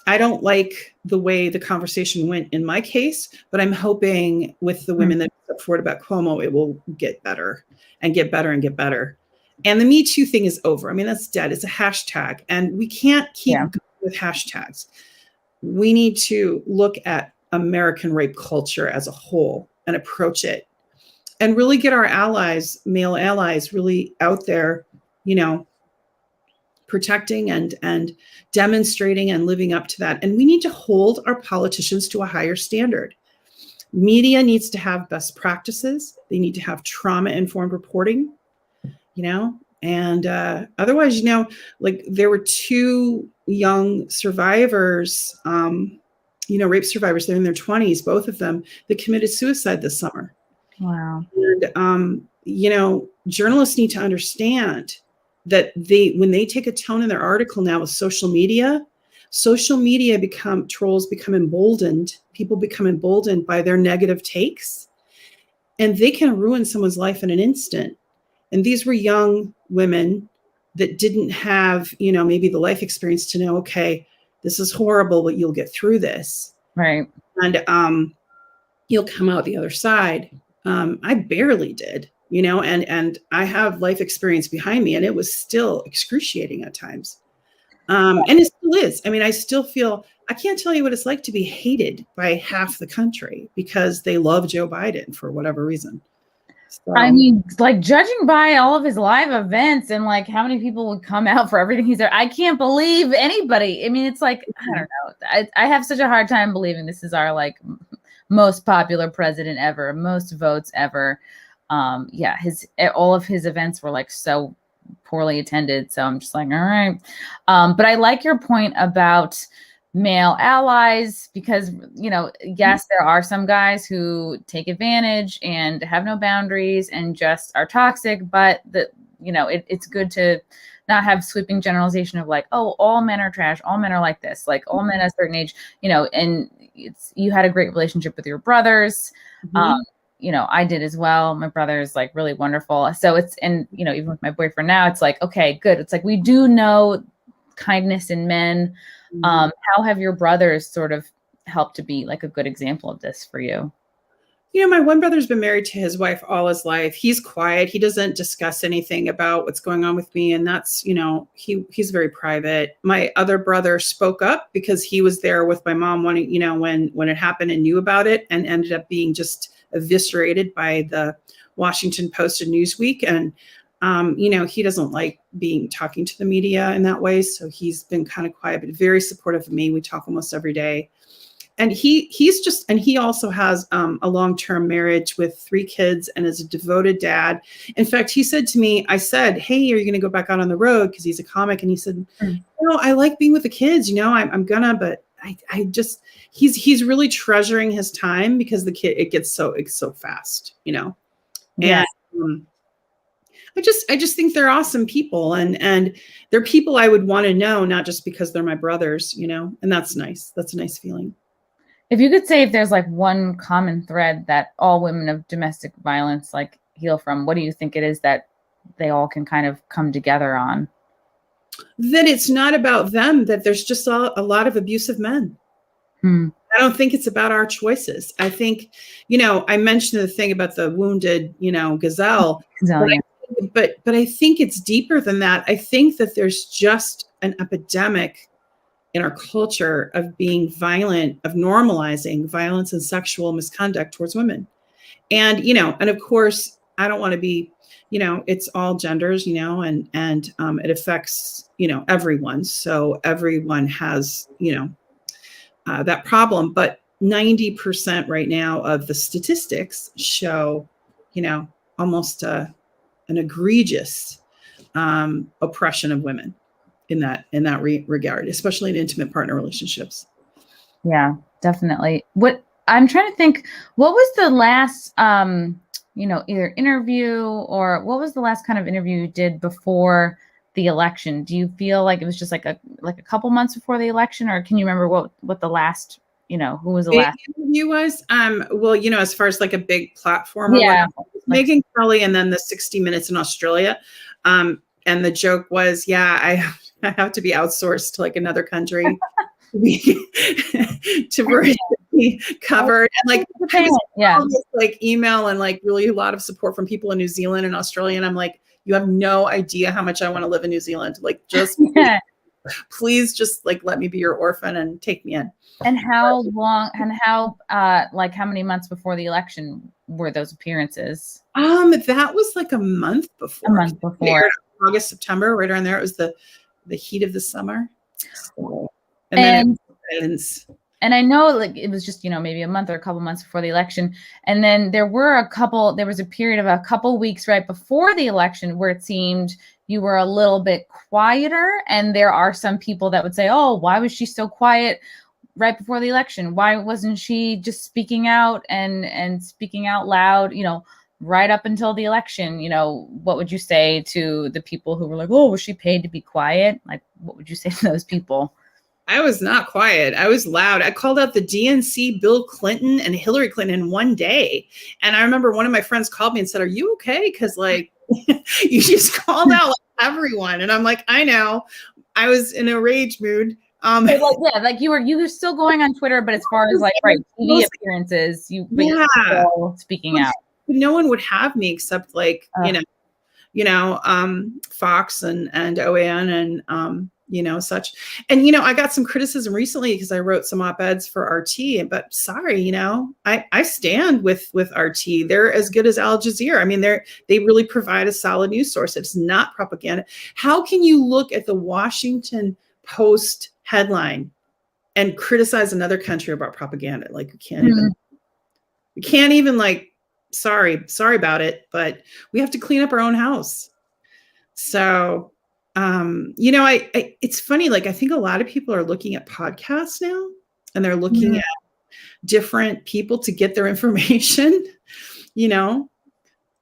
I don't like the way the conversation went in my case, but I'm hoping with the women that stepped forward about Cuomo, it will get better and get better and get better. And the Me Too thing is over. I mean, that's dead. It's a hashtag, and we can't keep going with hashtags. We need to look at American rape culture as a whole and approach it, and really get our allies, male allies, really out there, protecting and demonstrating and living up to that. And we need to hold our politicians to a higher standard. Media needs to have best practices. They need to have trauma-informed reporting, and otherwise, there were two young survivors, rape survivors, they're in their 20s, both of them, that committed suicide this summer. Wow. And, journalists need to understand that when they take a tone in their article now with social media trolls become emboldened. People become emboldened by their negative takes, and they can ruin someone's life in an instant. And these were young women that didn't have, maybe the life experience to know, okay, this is horrible, but you'll get through this. Right. And you'll come out the other side. I barely did, and I have life experience behind me, and it was still excruciating at times. And it still is. I mean, I still feel, I can't tell you what it's like to be hated by half the country because they love Joe Biden for whatever reason. So, I mean, like, judging by all of his live events and like how many people would come out for everything he's there, I can't believe anybody. I mean, it's like, I don't know. I have such a hard time believing this is our like most popular president ever, most votes ever. Yeah, all of his events were like so poorly attended. So I'm just like, all right. But I like your point about male allies because, yes, there are some guys who take advantage and have no boundaries and just are toxic, but it's good to not have sweeping generalization of like, oh, all men are trash. All men are like this, like all men at a certain age, and you had a great relationship with your brothers. I did as well. My brother is like really wonderful. So even with my boyfriend now, it's like, okay, good. It's like, we do know kindness in men. How have your brothers sort of helped to be like a good example of this for you? My one brother's been married to his wife all his life. He's quiet. He doesn't discuss anything about what's going on with me. And that's, he's very private. My other brother spoke up because he was there with my mom when it happened and knew about it, and ended up being just eviscerated by the Washington Post and Newsweek. And, he doesn't like talking to the media in that way. So he's been kind of quiet, but very supportive of me. We talk almost every day. And he also has a long-term marriage with 3 kids and is a devoted dad. In fact, he said to me, I said, hey, are you going to go back out on the road? Because he's a comic. And he said, I like being with the kids, I'm gonna, but he's really treasuring his time because it's so fast, Yeah. And I just think they're awesome people, and they're people I would want to know, not just because they're my brothers, and that's nice. That's a nice feeling. If you could say if there's like one common thread that all women of domestic violence like heal from, what do you think it is that they all can kind of come together on? That it's not about them, that there's just a lot of abusive men. I don't think it's about our choices. I think, I mentioned the thing about the wounded, gazelle. But I think it's deeper than that. I think that there's just an epidemic in our culture of being violent, of normalizing violence and sexual misconduct towards women. And, and of course, I don't want to be, it's all genders, and it affects, everyone. So everyone has, that problem. But 90% right now of the statistics show, almost an egregious oppression of women in that regard, especially in intimate partner relationships. Yeah, definitely. What I'm trying to think, what was the last, either interview or what was the last kind of interview you did before the election? Do you feel like it was just like a couple months before the election, or can you remember what the last, who was the last interview was? Well, as far as like a big platform, Megyn Kelly, and then the 60 Minutes in Australia. And the joke was, I have to be outsourced to like another country to be covered. And like email and like really a lot of support from people in New Zealand and Australia. And I'm like, you have no idea how much I want to live in New Zealand. Like, just please just like let me be your orphan and take me in. And how long and how many months before the election were those appearances? That was like a month before. A month before. August, September, right around there. It was the heat of the summer. So, and I know like it was just, maybe a month or a couple months before the election. And then there was a period of a couple weeks right before the election where it seemed you were a little bit quieter. And there are some people that would say, oh, why was she so quiet right before the election? Why wasn't she just speaking out and speaking out loud, right up until the election? What would you say to the people who were like, oh, was she paid to be quiet? Like, what would you say to those people? I was not quiet. I was loud. I called out the DNC, Bill Clinton, and Hillary Clinton in one day. And I remember one of my friends called me and said, are you okay? Because like you just called out like everyone. And I'm like, I know. I was in a rage mood. Like you were still going on Twitter, but as far as like TV appearances, you were still speaking out. No one would have me except like Fox and OAN and such. And I got some criticism recently because I wrote some op-eds for RT. But sorry, I stand with RT. They're as good as Al Jazeera. I mean, they really provide a solid news source. It's not propaganda. How can you look at the Washington Post headline and criticize another country about propaganda? Like we can't even like, sorry about it, but we have to clean up our own house. So, it's funny. Like, I think a lot of people are looking at podcasts now and they're looking at different people to get their information,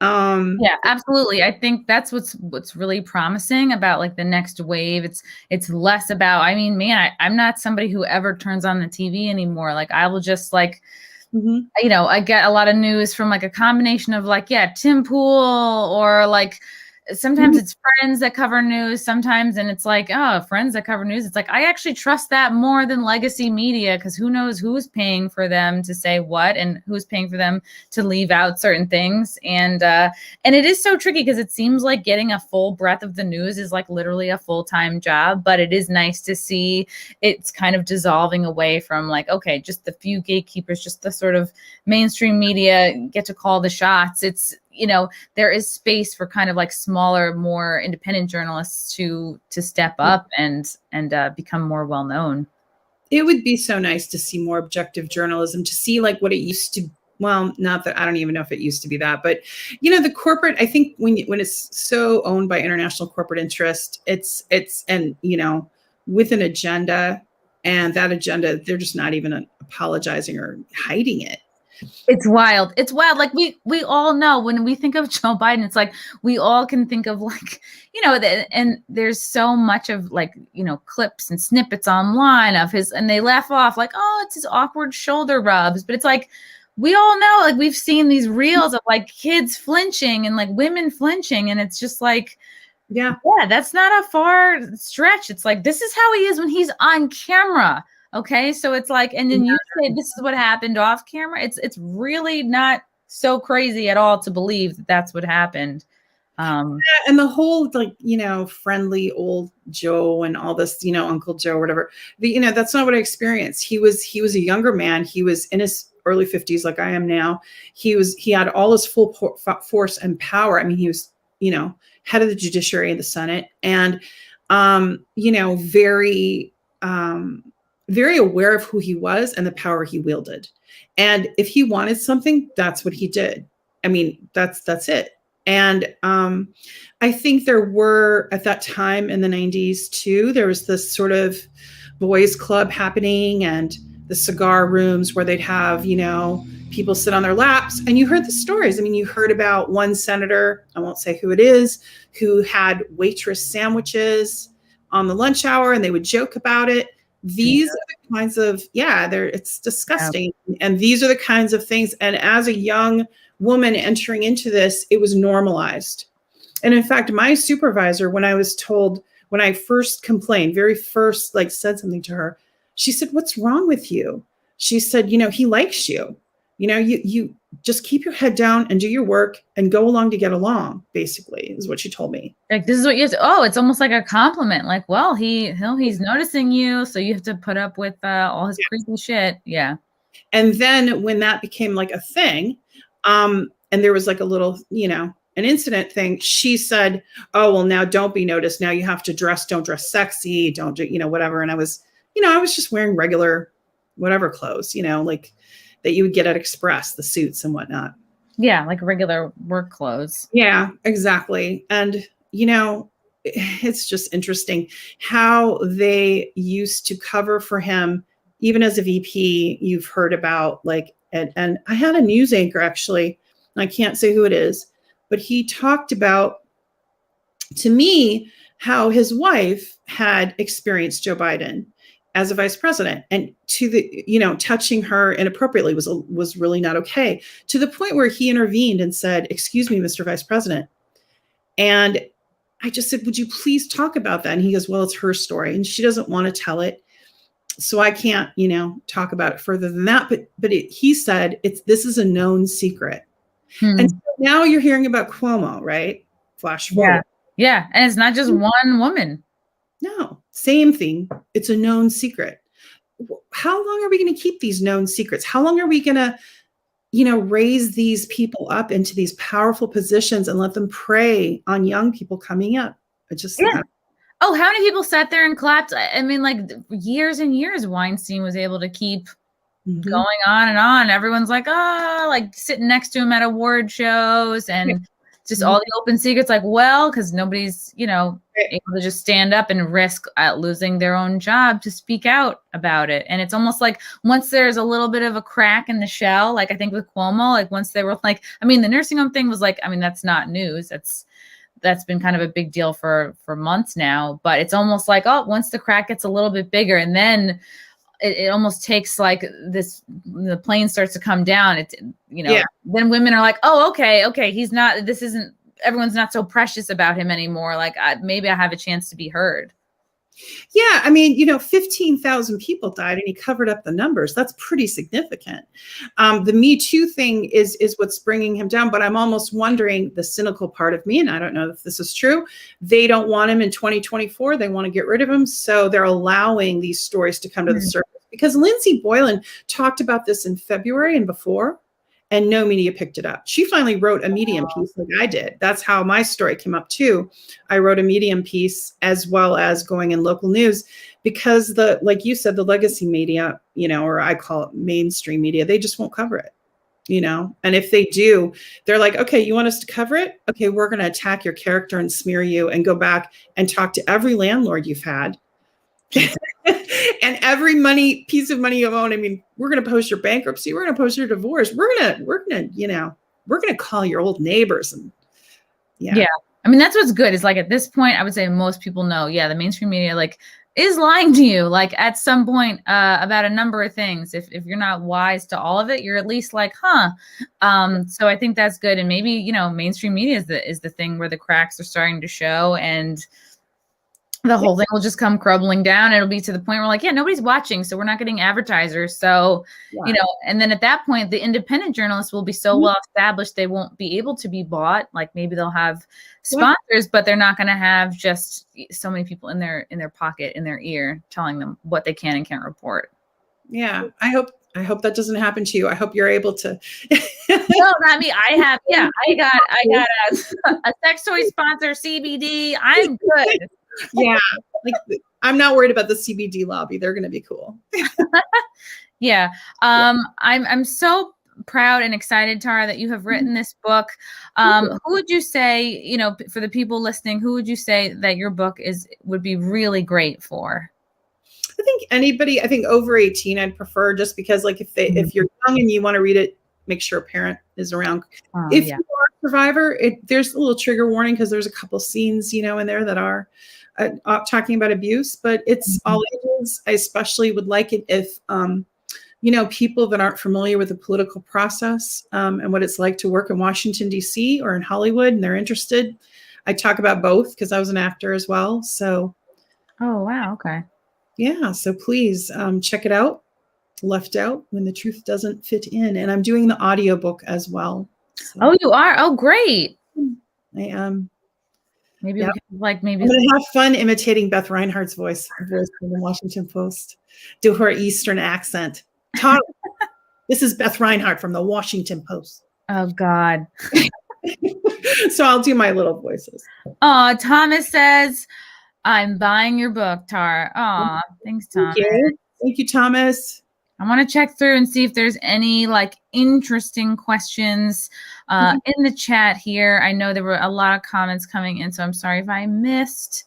Yeah, absolutely. I think that's what's really promising about like the next wave. It's less about, I mean, man, I'm not somebody who ever turns on the TV anymore. Like I will just like, I get a lot of news from like a combination of like, Tim Pool or like, sometimes it's friends that cover news sometimes. And it's like, oh, friends that cover news. It's like, I actually trust that more than legacy media. Cause who knows who's paying for them to say what and who's paying for them to leave out certain things. And it is so tricky because it seems like getting a full breadth of the news is like literally a full-time job, but it is nice to see it's kind of dissolving away from like, okay, just the few gatekeepers, just the sort of mainstream media get to call the shots. It's, there is space for kind of like smaller, more independent journalists to step up and become more well known. It would be so nice to see more objective journalism, to see like what it used to. Well, not that I don't even know if it used to be that, but the corporate. I think when it's so owned by international corporate interest, it's and with an agenda, and that agenda they're just not even apologizing or hiding it. It's wild. It's wild. Like we all know when we think of Joe Biden, it's like we all can think of like, and there's so much of like, clips and snippets online of his, and they laugh off like, oh, it's his awkward shoulder rubs. But it's like, we all know, like we've seen these reels of like kids flinching and like women flinching. And it's just like, yeah, that's not a far stretch. It's like, this is how he is when he's on camera. Okay, so it's like, and then you say this is what happened off camera. It's really not so crazy at all to believe that that's what happened. And the whole like friendly old Joe and all this Uncle Joe or whatever. That's not what I experienced. He was a younger man. He was in his early 50s, like I am now. He had all his full force and power. I mean, he was head of the judiciary and the Senate, and very aware of who he was and the power he wielded. And if he wanted something, that's what he did. I mean, that's it. And I think there were at that time in the 90s too, there was this sort of boys club happening and the cigar rooms where they'd have, people sit on their laps, and you heard the stories. I mean, you heard about one senator, I won't say who it is, who had waitress sandwiches on the lunch hour and they would joke about it. These are the kinds of, it's disgusting. Yeah. And these are the kinds of things. And as a young woman entering into this, it was normalized. And in fact, my supervisor, when I first complained, very first, like said something to her, she said, what's wrong with you? She said, he likes you. You just keep your head down and do your work and go along to get along, basically, is what she told me. Like, this is what you have to, it's almost like a compliment. Like, well, he's noticing you, so you have to put up with all his creepy shit. Yeah. And then when that became like a thing, and there was like a little, an incident thing, she said, oh, well, now don't be noticed. Now you have to don't dress sexy, don't do, whatever. And I was just wearing regular, whatever clothes, like that you would get at Express, the suits and whatnot. Yeah, like regular work clothes. Yeah, exactly. And, it's just interesting how they used to cover for him, even as a VP. You've heard about like, and I had a news anchor actually, I can't say who it is, but he talked about to me how his wife had experienced Joe Biden as a vice president, and to the, you know, touching her inappropriately was really not okay, to the point where he intervened and said, "Excuse me, Mr. Vice President." And I just said, "Would you please talk about that?" And he goes, "Well, it's her story and she doesn't want to tell it. So I can't, you know, talk about it further than that." He said, this is a known secret. And so now you're hearing about Cuomo, right? Flash forward. Yeah. And it's not just one woman. No, same thing. It's a known secret. How long are we going to keep these known secrets? How long are we going to, you know, raise these people up into these powerful positions and let them prey on young people coming up? Oh, how many people sat there and clapped? I mean, like years and years, Weinstein was able to keep going on and on. Everyone's like, oh, like sitting next to him at award shows and just all the open secrets, like, well, because nobody's, you know, able to just stand up and risk losing their own job to speak out about it. And it's almost like once there's a little bit of a crack in the shell, like I think with Cuomo, like once they were like, I mean, the nursing home thing was like, I mean, that's not news. That's been kind of a big deal for months now, but it's almost like, oh, once the crack gets a little bit bigger, and then it almost takes like this, the plane starts to come down. It's, you know, then women are like, oh, okay. Everyone's not so precious about him anymore. Like maybe I have a chance to be heard. Yeah. I mean, you know, 15,000 people died and he covered up the numbers. That's pretty significant. The Me Too thing is what's bringing him down, but I'm almost wondering, the cynical part of me, and I don't know if this is true, they don't want him in 2024. They want to get rid of him. So they're allowing these stories to come to the surface, because Lindsay Boylan talked about this in February and before, and no media picked it up. She finally wrote a Medium piece like I did. That's how my story came up too. I wrote a Medium piece as well as going in local news, because like you said, the legacy media, you know, or I call it mainstream media, they just won't cover it, you know? And if they do, they're like, okay, you want us to cover it? Okay, we're going to attack your character and smear you and go back and talk to every landlord you've had. And every piece of money you own. I mean, we're going to post your bankruptcy. We're going to post your divorce. We're going to call your old neighbors. And yeah. I mean, that's what's good is like at this point, I would say most people know, the mainstream media like is lying to you, like at some point about a number of things. If you're not wise to all of it, you're at least like, so I think that's good. And maybe, you know, mainstream media is the thing where the cracks are starting to show, and the whole thing will just come crumbling down. It'll be to the point where like, nobody's watching, so we're not getting advertisers. So, you know, and then at that point, the independent journalists will be so well established, they won't be able to be bought. Like maybe they'll have sponsors, but they're not going to have just so many people in their pocket, in their ear, telling them what they can and can't report. Yeah. I hope that doesn't happen to you. I hope you're able to. No, not me. I got a sex toy sponsor, CBD. I'm good. Yeah, like I'm not worried about the CBD lobby. They're going to be cool. I'm so proud and excited, Tara, that you have written this book. Who would you say, you know, for the people listening, who would you say that your book would be really great for? I think anybody. I think over 18, I'd prefer, just because like if you're young and you want to read it, make sure a parent is around. If you are a survivor, there's a little trigger warning, because there's a couple scenes, you know, in there that are talking about abuse, but it's all ages. I especially would like it if, you know, people that aren't familiar with the political process and what it's like to work in Washington, D.C. or in Hollywood, and they're interested. I talk about both because I was an actor as well. So. Oh, wow. Okay. Yeah. So please check it out. Left Out When the Truth Doesn't Fit In. And I'm doing the audiobook as well. So. Oh, you are? Oh, great. I am. Maybe we could, I'm going to have fun imitating Beth Reinhardt's voice from the Washington Post. Do her Eastern accent. Tara, this is Beth Reinhardt from the Washington Post. Oh, God. So I'll do my little voices. Oh, Thomas says, I'm buying your book, Tara. Oh, thanks, Thomas. Thank you, Thomas. I want to check through and see if there's any like interesting questions in the chat here. I know there were a lot of comments coming in, so I'm sorry if I missed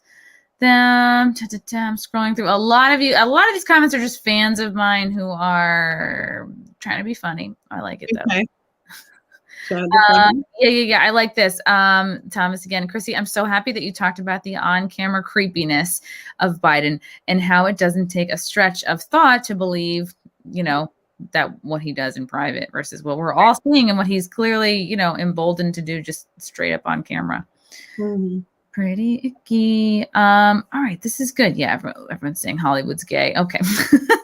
them. I'm scrolling through. A lot of these comments are just fans of mine who are trying to be funny. I like it though. Okay. Yeah. I like this. Thomas again, Chrissie, I'm so happy that you talked about the on-camera creepiness of Biden and how it doesn't take a stretch of thought to believe, that what he does in private versus what we're all seeing and what he's clearly, emboldened to do just straight up on camera. Mm-hmm. Pretty icky. All right, this is good. Yeah, everyone's saying Hollywood's gay. Okay.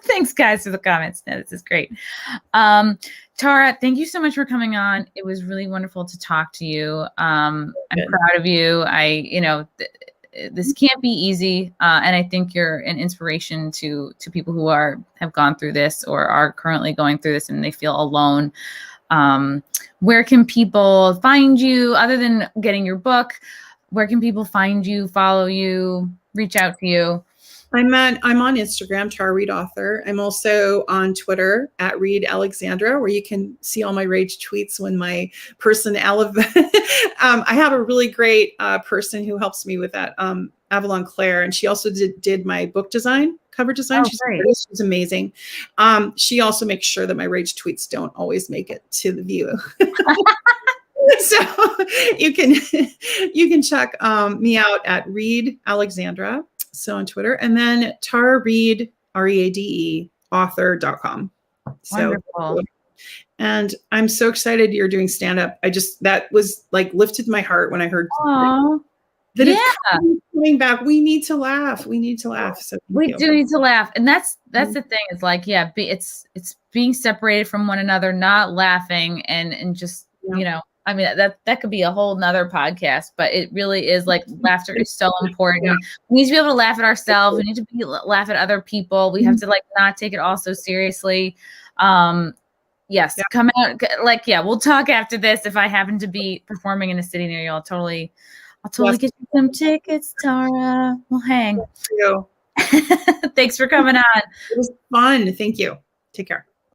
Thanks, guys, for the comments. No, this is great. Tara, thank you so much for coming on. It was really wonderful to talk to you. I'm proud of you. This can't be easy, and I think you're an inspiration to people who have gone through this or are currently going through this and they feel alone. Where can people find you other than getting your book? Where can people find you, follow you, reach out to you? I'm on Instagram, Tara Reade Author. I'm also on Twitter at Reade Alexandra, where you can see all my rage tweets when my person I have a really great person who helps me with that, Avalon Claire, and she also did my book design, cover design. Oh, She's amazing. She also makes sure that my rage tweets don't always make it to the view. So you can check me out at Reade Alexandra. So on Twitter, and then Tara Reade, READE, author.com. So, wonderful. And I'm so excited you're doing stand-up. That was like lifted my heart when I heard that it's coming back. We need to laugh. So we do need to laugh. And that's the thing. It's like, it's being separated from one another, not laughing and just, I mean, that could be a whole nother podcast, but it really is like laughter is so important. Yeah. We need to be able to laugh at ourselves. We need to laugh at other people. We have to like not take it all so seriously. Yes, come out. We'll talk after this. If I happen to be performing in a city near you, I'll totally get you some tickets, Tara. We'll hang. Thank you. Thanks for coming on. It was fun. Thank you. Take care.